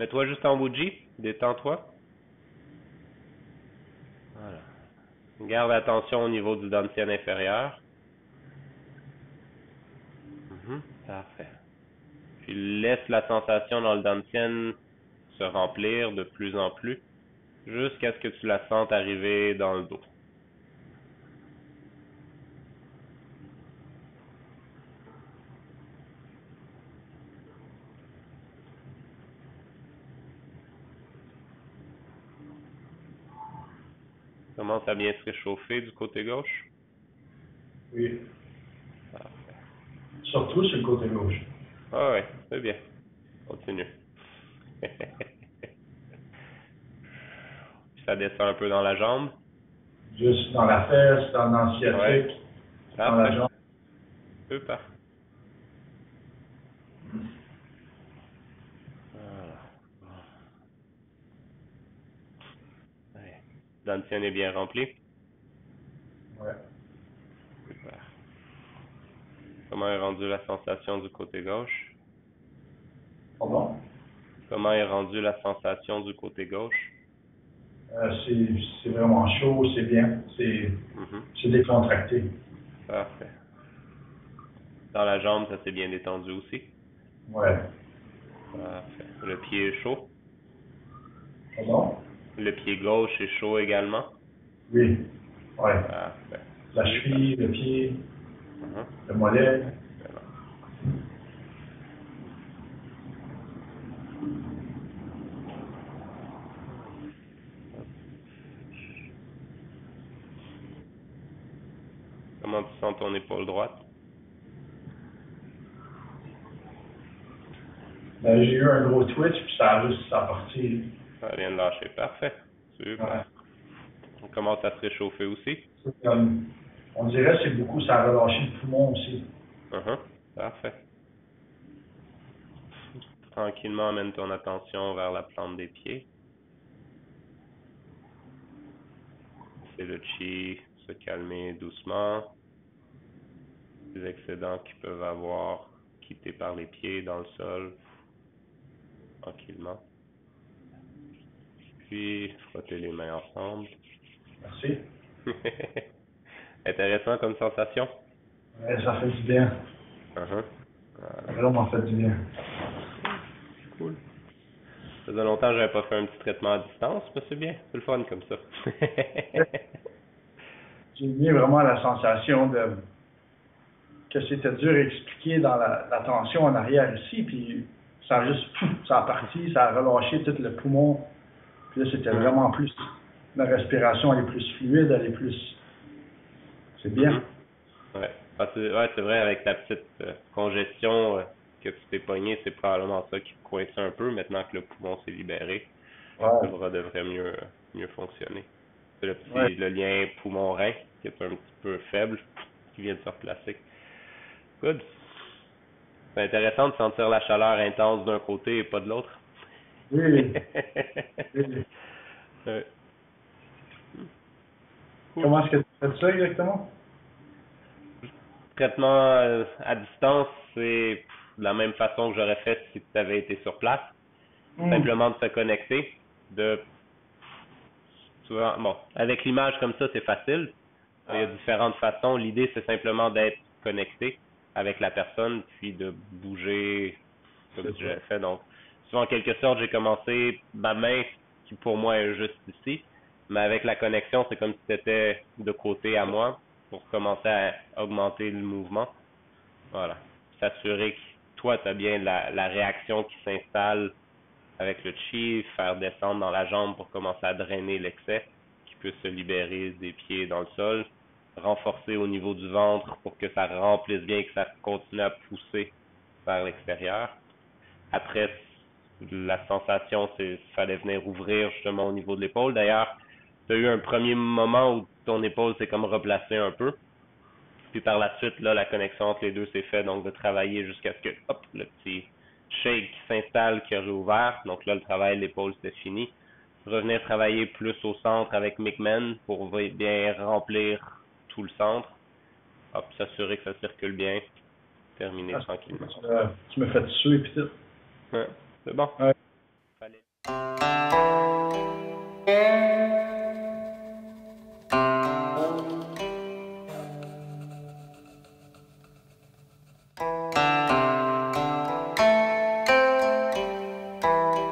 Mets-toi juste en bougie, détends-toi. Voilà. Garde attention au niveau du dantian inférieur. Parfait. Puis laisse la sensation dans le dantian se remplir de plus en plus jusqu'à ce que tu la sentes arriver dans le dos. Commence à bien se réchauffer du côté gauche. Oui. Parfait. Surtout sur le côté gauche. Ah ouais, c'est bien. Continue. Ça descend un peu dans la jambe. Juste dans la fesse, dans l'asiatique, Ouais. dans la Parfait. jambe. Super. Voilà. Ouais. Dantian est bien rempli. Ouais. Super. Comment est rendue la sensation du côté gauche? Pardon? Comment est rendue la sensation du côté gauche? C'est vraiment chaud, c'est bien. Mhm. C'est décontracté. Parfait. Dans la jambe, ça s'est bien détendu aussi. Ouais. Parfait. Le pied est chaud. Pardon? Le pied gauche est chaud également. Oui. Ouais. Parfait. La Super. cheville, le pied, Mhm. le mollet. Excellent. Comment tu sens ton épaule droite? Ben, j'ai eu un gros twitch, puis ça a juste sorti. Ça vient de lâcher. Parfait. Super. Ouais. On commence à se réchauffer aussi. C'est comme, on dirait que c'est beaucoup, ça a relâché le poumon aussi. Mhm. Parfait. Tranquillement, amène ton attention vers la plante des pieds. C'est le chi se calmer doucement. Les excédents qu'ils peuvent avoir quittés par les pieds dans le sol, tranquillement. Puis, frotter les mains ensemble. Merci. Intéressant comme sensation. Ouais, ça fait du bien. Uh-huh. Ça a Voilà. vraiment fait du bien. Cool. Ça faisait longtemps que j'avais pas fait un petit traitement à distance, mais c'est bien. C'est le fun comme ça. J'ai aimé vraiment la sensation de que c'était dur à expliquer dans la tension en arrière ici, puis ça a juste, ça a parti, ça a relâché tout le poumon. Puis là, c'était Mhm. vraiment plus, la respiration, elle est plus fluide, elle est plus, c'est bien. Mhm. Ouais. Ah, ouais, c'est vrai, avec la petite congestion que tu t'es pogné, c'est probablement ça qui te coinçait un peu. Maintenant que le poumon s'est libéré, le Ouais, bras devrait mieux fonctionner. C'est ouais. le lien poumon-rein qui est un petit peu faible, qui vient de se replacer. Good. C'est intéressant de sentir la chaleur intense d'un côté et pas de l'autre. Oui, oui. Ouais. Cool. Comment est-ce que tu fais ça exactement? Traitement à distance, c'est de la même façon que j'aurais fait si tu avais été sur place. Hmm. Simplement de se connecter, de souvent, bon, avec l'image comme ça, c'est facile. Il y a différentes façons. L'idée, c'est simplement d'être connecté avec la personne, puis de bouger comme C'est si ça. j'avais fait. Donc, souvent, en quelque sorte, j'ai commencé ma main, qui pour moi est juste ici, mais avec la connexion, c'est comme si c'était de côté à moi pour commencer à augmenter le mouvement. Voilà. S'assurer que toi, tu as bien la réaction qui s'installe avec le chi, faire descendre dans la jambe pour commencer à drainer l'excès, qui peut se libérer des pieds dans le sol, renforcer au niveau du ventre pour que ça remplisse bien, que ça continue à pousser vers l'extérieur. Après, la sensation, c'est qu'il fallait venir ouvrir justement au niveau de l'épaule. D'ailleurs, tu as eu un premier moment où ton épaule s'est comme replacée un peu. Puis par la suite, là, la connexion entre les deux s'est faite, donc de travailler jusqu'à ce que, hop, le petit shake qui s'installe, qui a réouvert. Donc là, le travail de l'épaule, c'est fini. Revenir travailler plus au centre avec Mickman pour bien remplir tout le centre. Hop, s'assurer que ça circule bien. Terminer Ah, tranquillement. tu me fais suer puis tout. Ouais, c'est bon. Ouais. fallait.